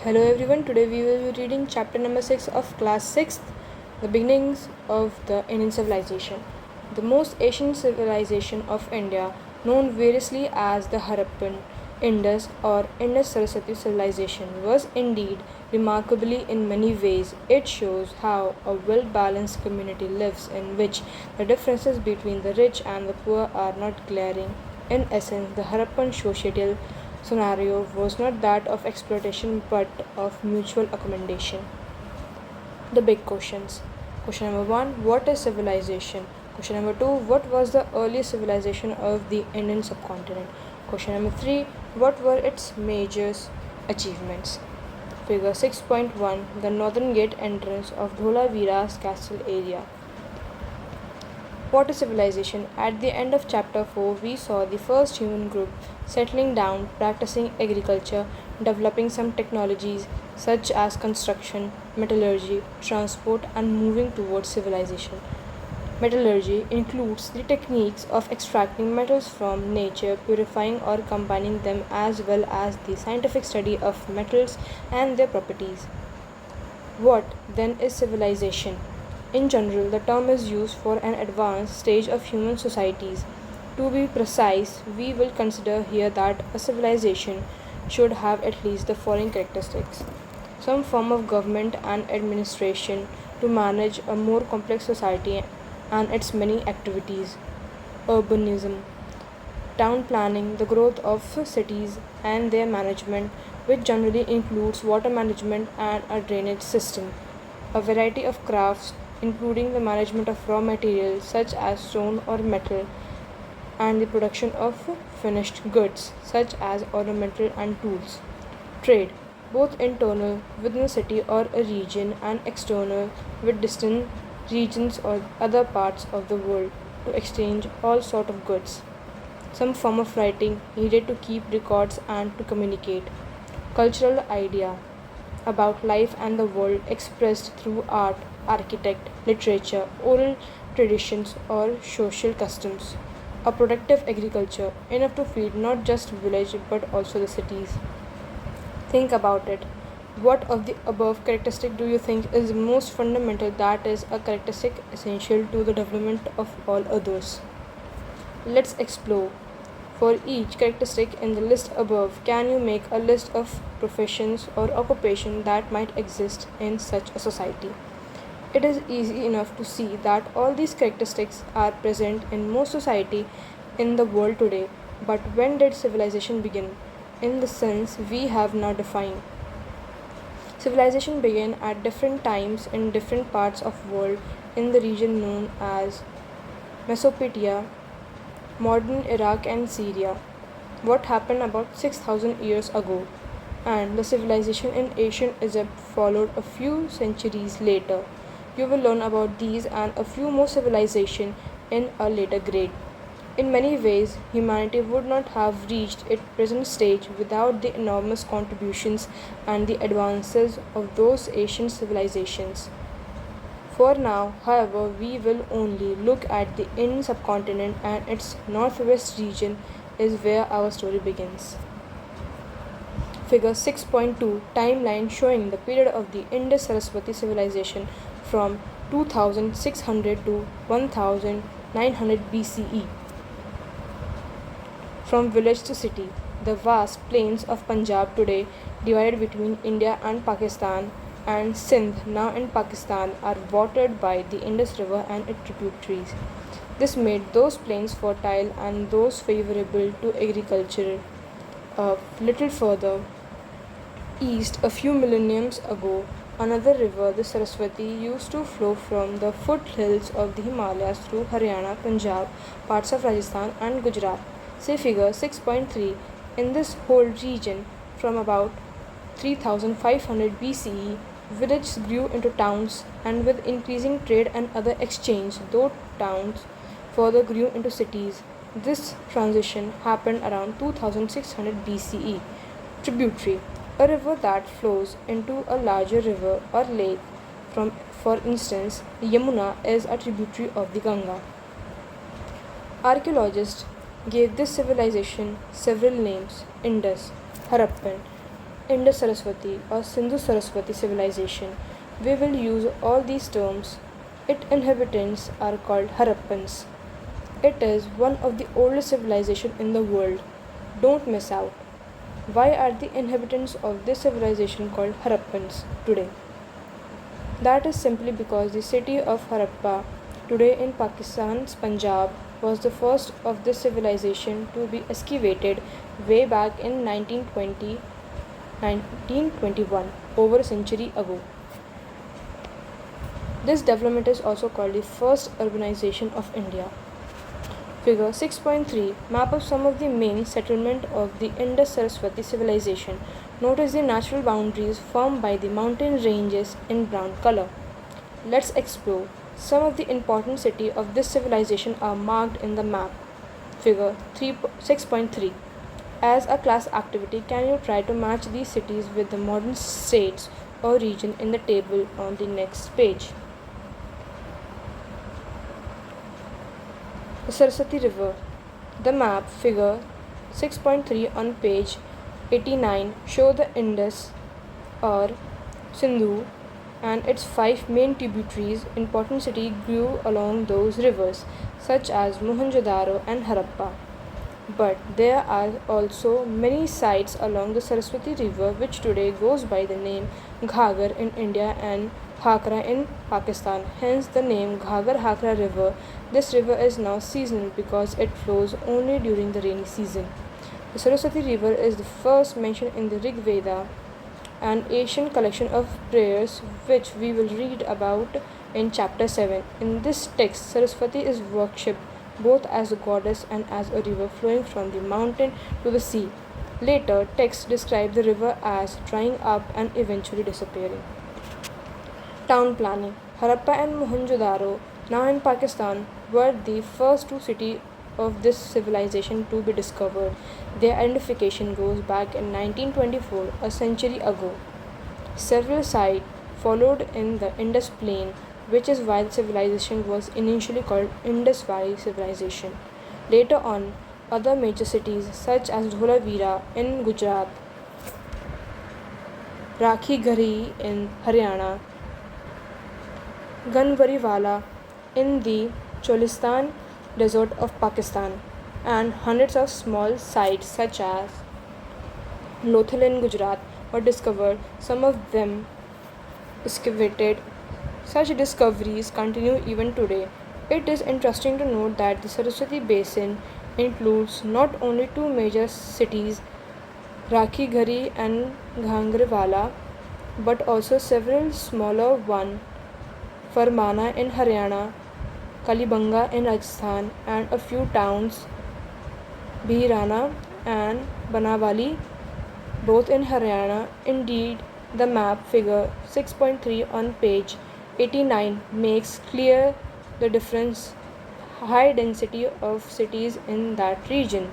Hello everyone, today we will be reading chapter number 6 of class 6, the beginnings of the Indian civilization. The most ancient civilization of India, known variously as the Harappan, Indus or Indus-Saraswati civilization, was indeed remarkably in many ways. It shows how a well-balanced community lives in which the differences between the rich and the poor are not glaring. In essence, the Harappan societal scenario was not that of exploitation but of mutual accommodation. The big questions. Question number 1, what is civilization? Question number 2, what was the earliest civilization of the Indian subcontinent? Question number 3, what were its major achievements? Figure 6.1, the northern gate entrance of Dholavira's castle area. What is civilization? At the end of chapter 4, we saw the first human group settling down, practicing agriculture, developing some technologies such as construction, metallurgy, transport, and moving towards civilization. Metallurgy includes the techniques of extracting metals from nature, purifying or combining them, as well as the scientific study of metals and their properties. What then is civilization? In general, the term is used for an advanced stage of human societies. To be precise, we will consider here that a civilization should have at least the following characteristics: some form of government and administration to manage a more complex society and its many activities, urbanism, town planning, the growth of cities and their management, which generally includes water management and a drainage system, a variety of crafts, including the management of raw materials such as stone or metal, and the production of finished goods such as ornamental and tools. Trade, both internal within a city or a region and external with distant regions or other parts of the world to exchange all sort of goods. Some form of writing needed to keep records and to communicate. Cultural idea about life and the world expressed through art, architect, literature, oral traditions, or social customs. A productive agriculture, enough to feed not just village but also the cities. Think about it. What of the above characteristic do you think is most fundamental, that is a characteristic essential to the development of all others? Let's explore. For each characteristic in the list above, can you make a list of professions or occupations that might exist in such a society? It is easy enough to see that all these characteristics are present in most society in the world today, but when did civilization begin? In the sense we have now defined. Civilization began at different times in different parts of world in the region known as Mesopotamia, modern Iraq and Syria. What happened about 6000 years ago? And the civilization in ancient Egypt followed a few centuries later. You will learn about these and a few more civilizations in a later grade. In many ways, humanity would not have reached its present stage without the enormous contributions and the advances of those ancient civilizations. For now, however, we will only look at the Indian subcontinent, and its northwest region is where our story begins. Figure 6.2, timeline showing the period of the Indus-Saraswati civilization from 2600 to 1900 BCE. From village to city, the vast plains of Punjab today, divided between India and Pakistan, and Sindh, now in Pakistan, are watered by the Indus River and its tributaries. This made those plains fertile and those favorable to agriculture. A little further east, a few millenniums ago, another river, the Saraswati, used to flow from the foothills of the Himalayas through Haryana, Punjab, parts of Rajasthan, and Gujarat. See figure 6.3. In this whole region, from about 3500 BCE, villages grew into towns, and with increasing trade and other exchange, those towns further grew into cities. This transition happened around 2600 BCE. Tributary, a river that flows into a larger river or lake. For instance, Yamuna is a tributary of the Ganga. Archaeologists gave this civilization several names: Indus, Harappan, Indus Saraswati or Sindhu Saraswati civilization. We will use all these terms. Its inhabitants are called Harappans. It is one of the oldest civilizations in the world. Don't miss out. Why are the inhabitants of this civilization called Harappans today? That is simply because the city of Harappa, today in Pakistan's Punjab, was the first of this civilization to be excavated way back in 1921, over a century ago. This development is also called the first urbanization of India. Figure 6.3 map of some of the main settlement of the Indus Saraswati civilization. Notice the natural boundaries formed by the mountain ranges in brown color. Let's explore. Some of the important cities of this civilization are marked in the map. Figure 6.3. As a class activity, can you try to match these cities with the modern states or region in the table on the next page? The Saraswati River. The map, figure 6.3 on page 89, show the Indus or Sindhu and its 5 main tributaries. Important cities grew along those rivers, such as Mohenjo-daro and Harappa. But there are also many sites along the Saraswati River which today goes by the name Ghagar in India and Hakra in Pakistan. Hence the name Ghagar-Hakra River. This river is now seasonal because it flows only during the rainy season. The Saraswati River is the first mentioned in the Rig Veda, an ancient collection of prayers which we will read about in chapter 7. In this text, Saraswati is worshipped both as a goddess and as a river flowing from the mountain to the sea. Later, texts describe the river as drying up and eventually disappearing. Town planning. Harappa and Mohenjo-daro, now in Pakistan, were the first two cities of this civilization to be discovered. Their identification goes back in 1924, a century ago. Several sites followed in the Indus Plain, which is why the civilization was initially called Indus Valley Civilization. Later on, other major cities such as Dholavira in Gujarat, Rakhi Ghari in Haryana, Ganwariwala in the Cholistan desert of Pakistan, and hundreds of small sites such as Lothal in Gujarat were discovered, some of them excavated. Such discoveries continue even today. It is interesting to note that the Saraswati Basin includes not only two major cities, Rakhi Ghari and Ghangrewala, but also several smaller ones, Farmana in Haryana, Kalibanga in Rajasthan, and a few towns, Bhirana and Banawali, both in Haryana. Indeed, the map, figure 6.3 on page 89, makes clear the difference high density of cities in that region.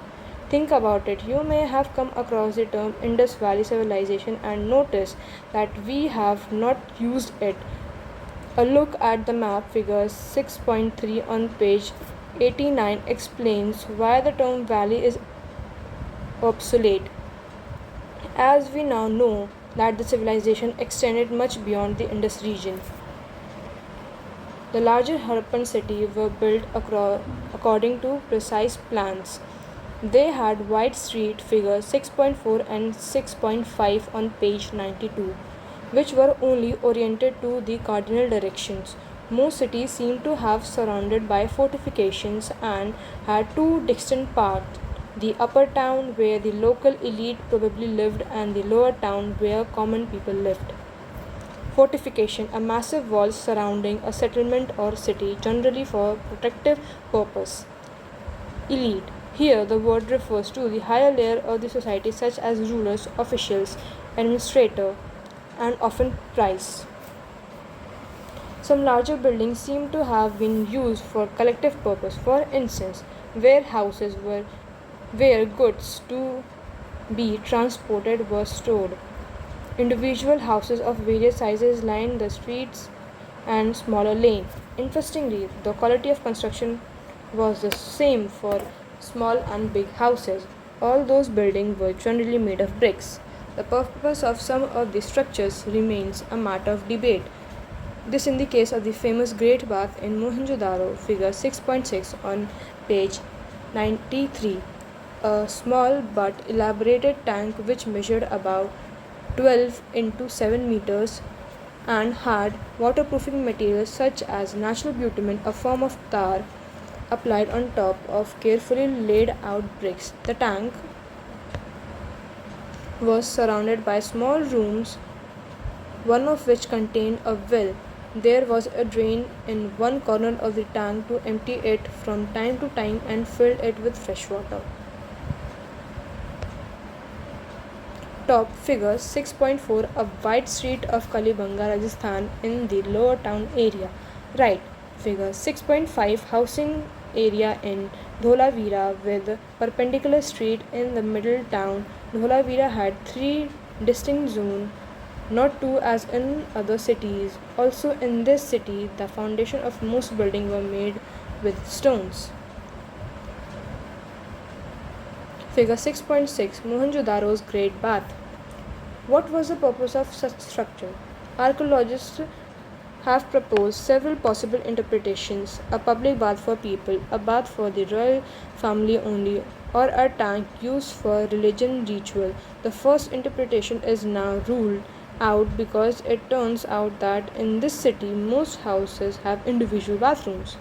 Think about it. You may have come across the term Indus Valley Civilization and notice that we have not used it. A look at the map, figure 6.3 on page 89, explains why the term valley is obsolete. As we now know that the civilization extended much beyond the Indus region. The larger Harappan cities were built according to precise plans. They had wide street, figure 6.4 and 6.5 on page 92, which were only oriented to the cardinal directions. Most cities seem to have surrounded by fortifications and had two distinct parts: the upper town where the local elite probably lived and the lower town where common people lived. Fortification, a massive wall surrounding a settlement or city, generally for protective purpose. Elite. Here the word refers to the higher layer of the society such as rulers, officials, administrators, and often priests. Some larger buildings seem to have been used for collective purpose. For instance, warehouses where goods to be transported were stored. Individual houses of various sizes lined the streets and smaller lanes. Interestingly, the quality of construction was the same for small and big houses. All those buildings were generally made of bricks. The purpose of some of these structures remains a matter of debate. This in the case of the famous Great Bath in Mohenjo-daro, figure 6.6 on page 93, a small but elaborated tank which measured about 12 into 7 meters and had waterproofing materials such as natural bitumen, a form of tar, applied on top of carefully laid out bricks. The tank was surrounded by small rooms, one of which contained a well. There was a drain in one corner of the tank to empty it from time to time and fill it with fresh water. Top figure 6.4, a wide street of Kalibanga, Rajasthan in the lower town area. Right, figure 6.5, housing area in Dholavira with perpendicular street in the middle town. Dholavira had three distinct zones, not two as in other cities. Also in this city, the foundation of most buildings were made with stones. Figure 6.6, Mohenjo-daro's Great Bath. What was the purpose of such structure? Archaeologists have proposed several possible interpretations: a public bath for people, a bath for the royal family only, or a tank used for religion ritual. The first interpretation is now ruled out because it turns out that in this city most houses have individual bathrooms.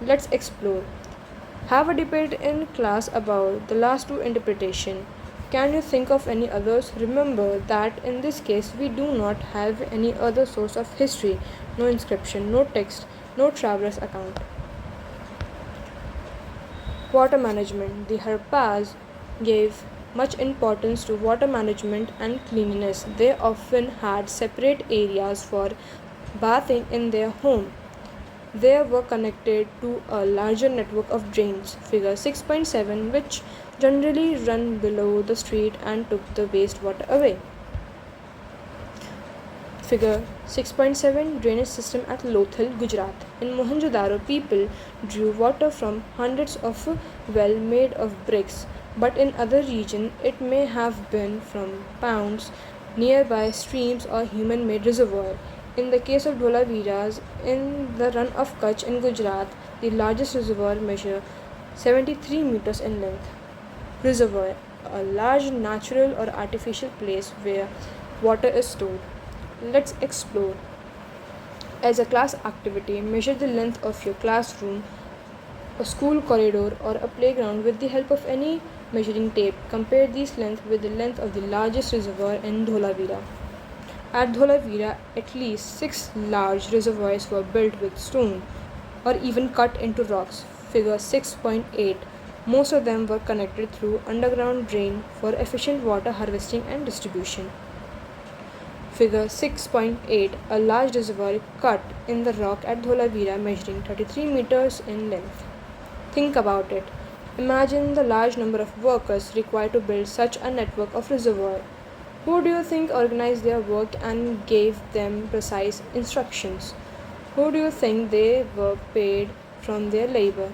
Let's explore. Have a debate in class about the last two interpretations. Can you think of any others? Remember that in this case we do not have any other source of history, no inscription, no text, no traveler's account. Water management. The Harappas gave much importance to water management and cleanliness. They often had separate areas for bathing in their home. They were connected to a larger network of drains, figure 6.7, which generally run below the street and took the wastewater away. Figure 6.7, drainage system at Lothal, Gujarat. In Mohenjo-daro, people drew water from hundreds of wells made of bricks, but in other regions it may have been from ponds, nearby streams or human-made reservoirs. In the case of Dholaviras, in the run of Kutch in Gujarat, the largest reservoir measures 73 meters in length. Reservoir, a large natural or artificial place where water is stored. Let's explore. As a class activity, measure the length of your classroom, a school corridor, or a playground with the help of any measuring tape. Compare these lengths with the length of the largest reservoir in Dholavira. At Dholavira, at least 6 large reservoirs were built with stone or even cut into rocks. Figure 6.8. Most of them were connected through underground drain for efficient water harvesting and distribution. Figure 6.8. A large reservoir cut in the rock at Dholavira measuring 33 meters in length. Think about it. Imagine the large number of workers required to build such a network of reservoirs. Who do you think organized their work and gave them precise instructions? Who do you think they were paid from their labor?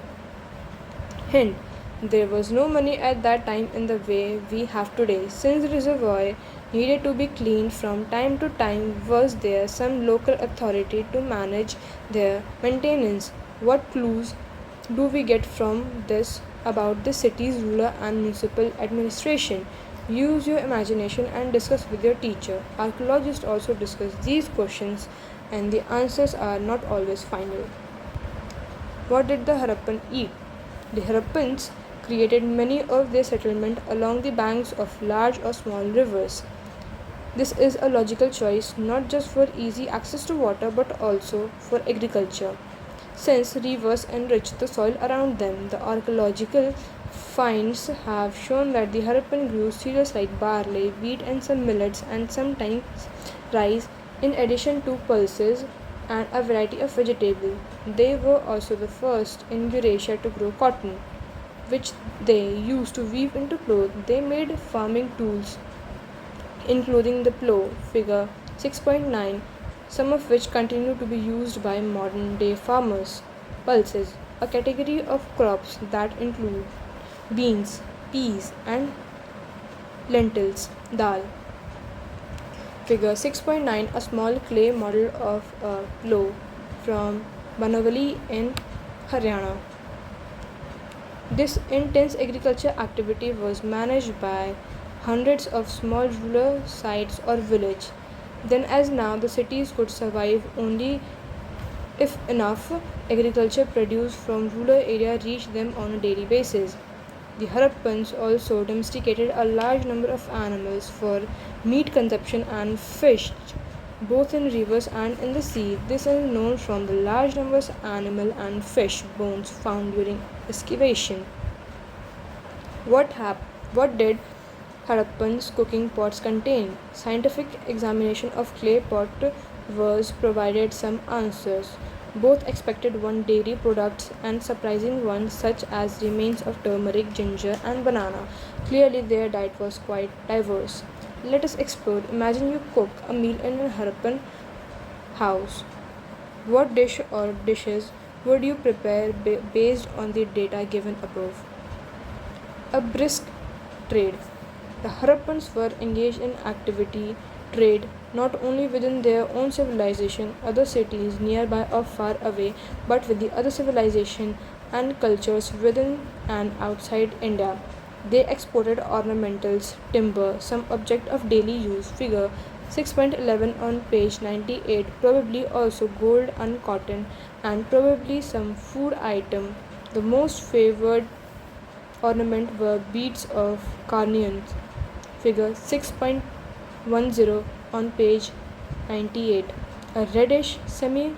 Hint: there was no money at that time in the way we have today. Since the reservoir needed to be cleaned from time to time, was there some local authority to manage their maintenance? What clues do we get from this about the city's ruler and municipal administration? Use your imagination and discuss with your teacher. Archaeologists also discuss these questions, and the answers are not always final. What did the Harappan eat? The Harappans created many of their settlements along the banks of large or small rivers. This is a logical choice not just for easy access to water but also for agriculture. Since rivers enrich the soil around them, the archaeological finds have shown that the Harappan grew cereals like barley, wheat, and some millets, and sometimes rice, in addition to pulses and a variety of vegetables. They were also the first in Eurasia to grow cotton, which they used to weave into cloth. They made farming tools, including the plow, figure 6.9, some of which continue to be used by modern day farmers. Pulses, a category of crops that include beans, peas, and lentils, dal. Figure 6.9, a small clay model of a plough from Banavali in Haryana. This intense agriculture activity was managed by hundreds of small rural sites or villages. Then as now, the cities could survive only if enough agriculture produce from rural area reached them on a daily basis. The Harappans also domesticated a large number of animals for meat consumption and fished both in rivers and in the sea. This is known from the large numbers of animal and fish bones found during excavation. What did Harappan's cooking pots contain? Scientific examination of clay pot was provided some answers. Both expected one dairy products and surprising ones such as remains of turmeric, ginger and banana. Clearly their diet was quite diverse. Let us explore. Imagine you cook a meal in a Harappan house. What dish or dishes would you prepare based on the data given above? A brisk trade. The Harappans were engaged in activity trade not only within their own civilization, other cities nearby or far away, but with the other civilization and cultures within and outside India. They exported ornamentals, timber, some object of daily use, figure 6.11 on page 98, probably also gold and cotton, and probably some food item. The most favored ornament were beads of carnelians, figure 6.10 on page 98, a reddish semi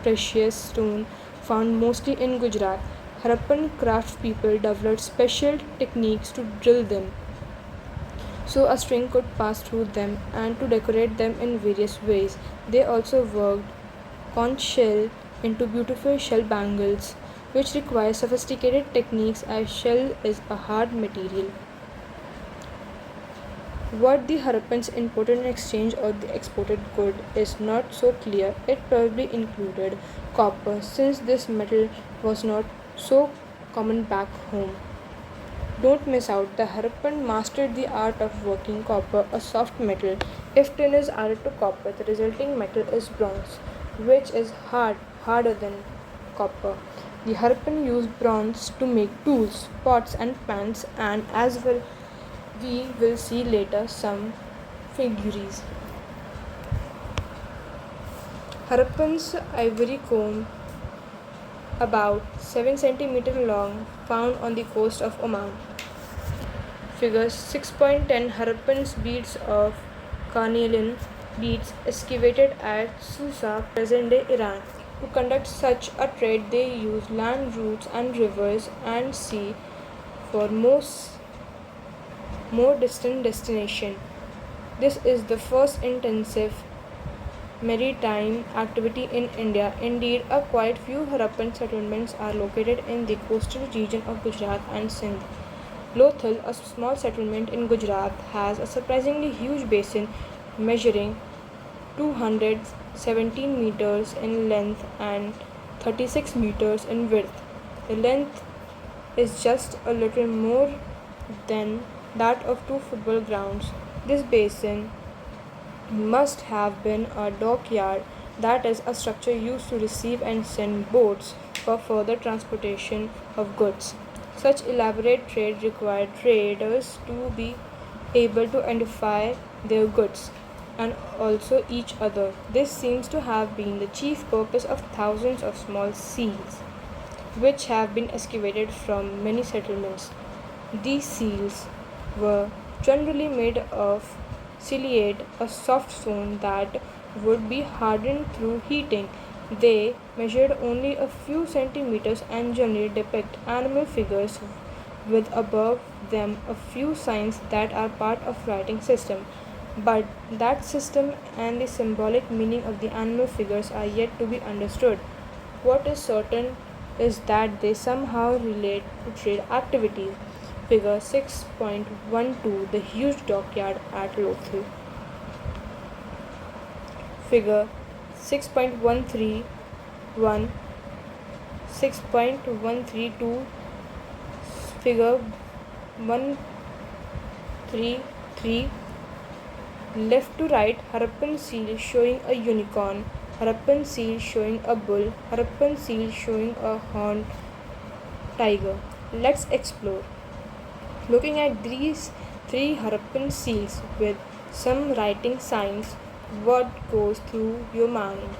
precious stone found mostly in Gujarat. Harappan craftspeople developed special techniques to drill them so a string could pass through them and to decorate them in various ways. They also worked conch shell into beautiful shell bangles, which require sophisticated techniques as shell is a hard material. What the Harappans imported in exchange of the exported good is not so clear. It probably included copper, since this metal was not so common back home. Don't miss out, the Harappan mastered the art of working copper, a soft metal. If tin is added to copper, the resulting metal is bronze, which is harder than copper. The Harappan used bronze to make tools, pots, and pans, and as well we will see later some figures. Harappan's ivory comb, about 7 cm long, found on the coast of Oman. Figure 6.10, Harappan's beads of carnelian beads excavated at Susa, present-day Iran. To conduct such a trade, they used land routes and rivers and sea for more distant destination. This is the first intensive maritime activity in India. Indeed, a quite few Harappan settlements are located in the coastal region of Gujarat and Sindh. Lothal, a small settlement in Gujarat, has a surprisingly huge basin measuring 217 meters in length and 36 meters in width. The length is just a little more than that of 2 football grounds. This basin must have been a dockyard, that is, a structure used to receive and send boats for further transportation of goods. Such elaborate trade required traders to be able to identify their goods and also each other. This seems to have been the chief purpose of thousands of small seals, which have been excavated from many settlements. These seals were generally made of ciliate, a soft stone that would be hardened through heating. They measured only a few centimeters and generally depict animal figures with above them a few signs that are part of writing system. But that system and the symbolic meaning of the animal figures are yet to be understood. What is certain is that they somehow relate to trade activities. Figure 6.12, the huge dockyard at Lothal. Figure 6.131, 6.132, figure 133, Left to right, Harappan seal showing a unicorn, Harappan seal showing a bull, Harappan seal showing a horned tiger. Let's explore. Looking at these three Harappan seals with some writing signs, what goes through your mind?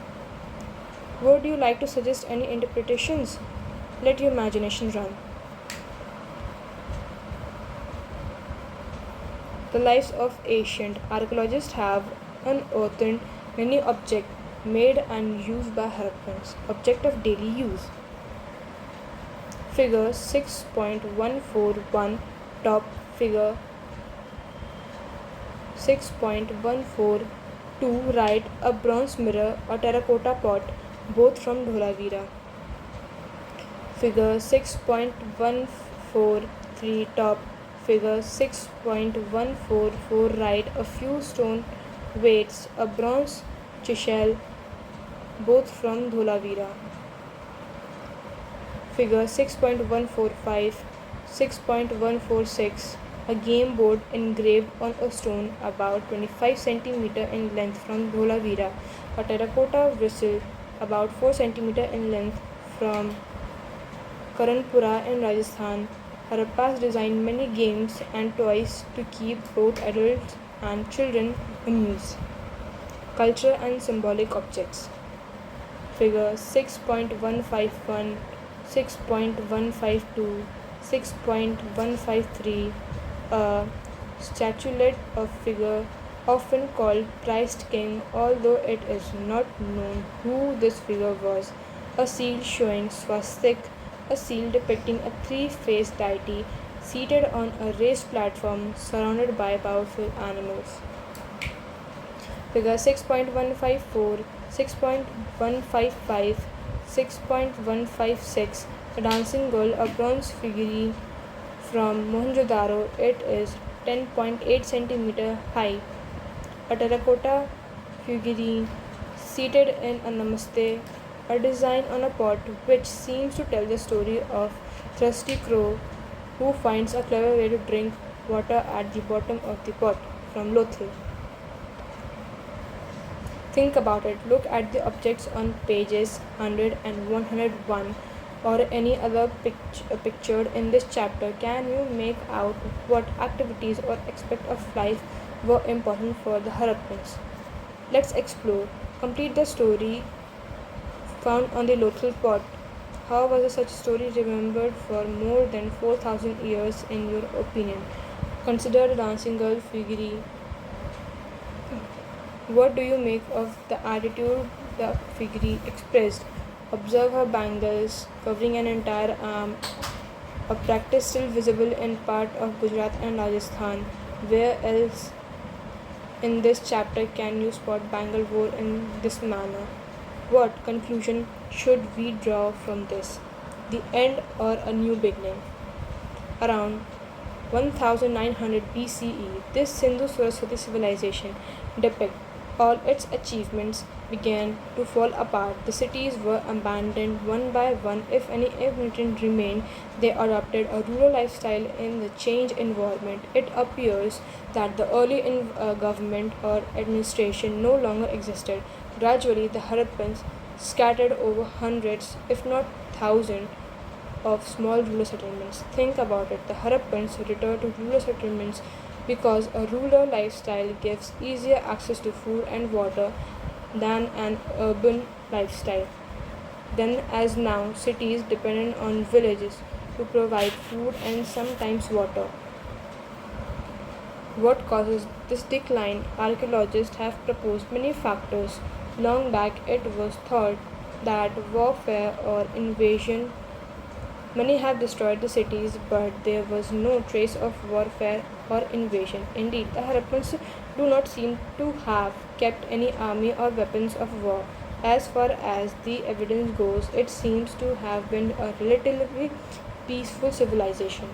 Would you like to suggest any interpretations? Let your imagination run. The lives of ancient archaeologists have unearthed many objects made and used by Harappans, object of daily use. Figure 6.141 top, figure 6.142 right, a bronze mirror or terracotta pot, both from Dholavira. Figure 6.143 top, figure 6.144 right, a few stone weights, a bronze chisel, both from Dholavira. Figure 6.145, 6.146, a game board engraved on a stone about 25 cm in length from Dholavira, a terracotta vessel about 4 cm in length from Karanpura in Rajasthan. Harappas designed many games and toys to keep both adults and children amused. Culture and symbolic objects. Figure 6.151, 6.152, 6.153, a statuette of figure often called Christ King, although it is not known who this figure was. A seal showing swastik, a seal depicting a three-faced deity seated on a raised platform surrounded by powerful animals. Figure 6.154, 6.155, 6.156, a dancing girl, a bronze figurine from Mohenjo-daro. It is 10.8 cm high. A terracotta figurine seated in a namaste, a design on a pot which seems to tell the story of thirsty crow who finds a clever way to drink water at the bottom of the pot, from Lothal. Think about it. Look at the objects on pages 100 and 101 or any other pictured in this chapter. Can you make out what activities or aspects of life were important for the Harappans? Let's explore. Complete the story found on the Lothal pot. How was such story remembered for more than 4,000 years in your opinion? Consider the dancing girl figurine. What do you make of the attitude the figurine expressed? Observe her bangles covering an entire arm, a practice still visible in part of Gujarat and Rajasthan. Where else in this chapter can you spot bangle wore in this manner? What conclusion should we draw from this? The end or a new beginning? Around 1900 BCE, this Sindhu-Saraswati civilization depicts all its achievements began to fall apart. The cities were abandoned one by one. If any inhabitant remained, they adopted a rural lifestyle in the changed environment. It appears that the early government or administration no longer existed. Gradually, the Harappans scattered over hundreds, if not thousands, of small rural settlements. Think about it. The Harappans returned to rural settlements because a rural lifestyle gives easier access to food and water than an urban lifestyle. Then, as now, cities depend on villages to provide food and sometimes water. What causes this decline? Archaeologists have proposed many factors. Long back, it was thought that warfare or invasion. Many have destroyed the cities, but there was no trace of warfare or invasion. Indeed, the Harappans do not seem to have kept any army or weapons of war. As far as the evidence goes, it seems to have been a relatively peaceful civilization.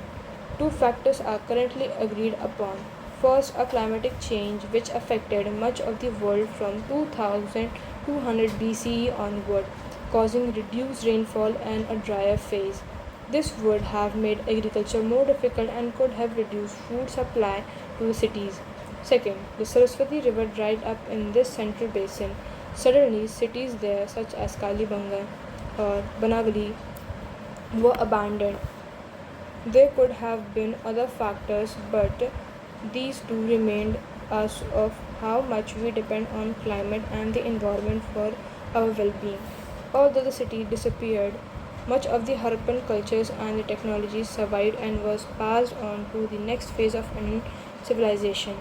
Two factors are currently agreed upon. First, a climatic change which affected much of the world from 2200 BCE onward, causing reduced rainfall and a drier phase. This would have made agriculture more difficult and could have reduced food supply to the cities. Second, the Saraswati River dried up in this central basin. Suddenly, cities there, such as Kalibanga or Banavali, were abandoned. There could have been other factors, but these two remained us of how much we depend on climate and the environment for our well-being. Although the city disappeared, much of the Harappan cultures and the technologies survived and was passed on to the next phase of Indian civilization,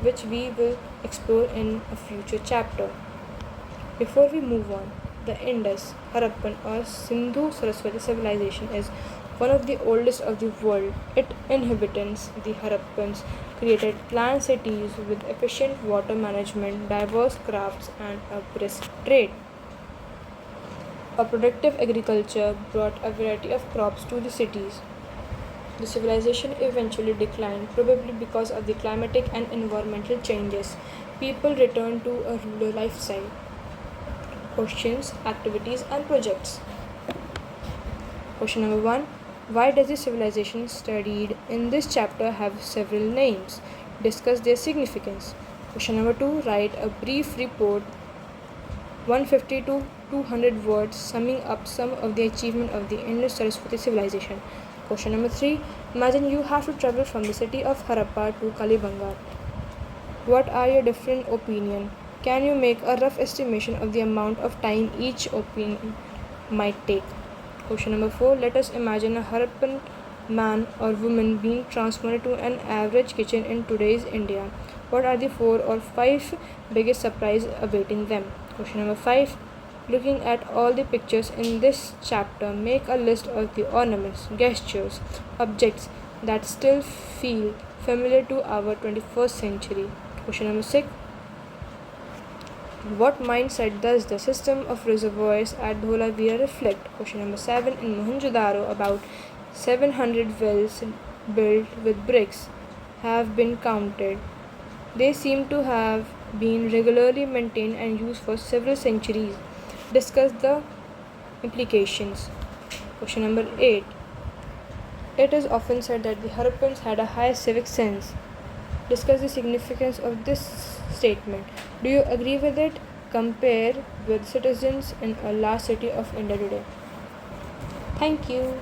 which we will explore in a future chapter. Before we move on, the Indus, Harappan or Sindhu Saraswati civilization is one of the oldest of the world. Its inhabitants, the Harappans, created planned cities with efficient water management, diverse crafts, and a brisk trade. A productive agriculture brought a variety of crops to the cities. The civilization eventually declined, probably because of the climatic and environmental changes. People returned to a rural lifestyle. Questions, activities, and projects. Question number 1. Why does the civilization studied in this chapter have several names? Discuss their significance. Question number 2. Write a brief report, 150 to 200 words, summing up some of the achievement of the Indus Saraswati civilization. Question number 3. Imagine you have to travel from the city of Harappa to Kalibanga. What are your different opinions? Can you make a rough estimation of the amount of time each opinion might take? Question number 4. Let us imagine a Harappan man or woman being transformed to an average kitchen in today's India. What are the 4 or 5 biggest surprises awaiting them? Question number 5. Looking at all the pictures in this chapter, make a list of the ornaments, gestures, objects that still feel familiar to our 21st century. Question number 6. What mindset does the system of reservoirs at Dholavira reflect? Question number 7. In Mohenjo-daro, about 700 wells built with bricks have been counted. They seem to have been regularly maintained and used for several centuries. Discuss the implications. Question number 8. It is often said that the Harappans had a high civic sense. Discuss the significance of this statement. Do you agree with it? Compare with citizens in a large city of India today. Thank you.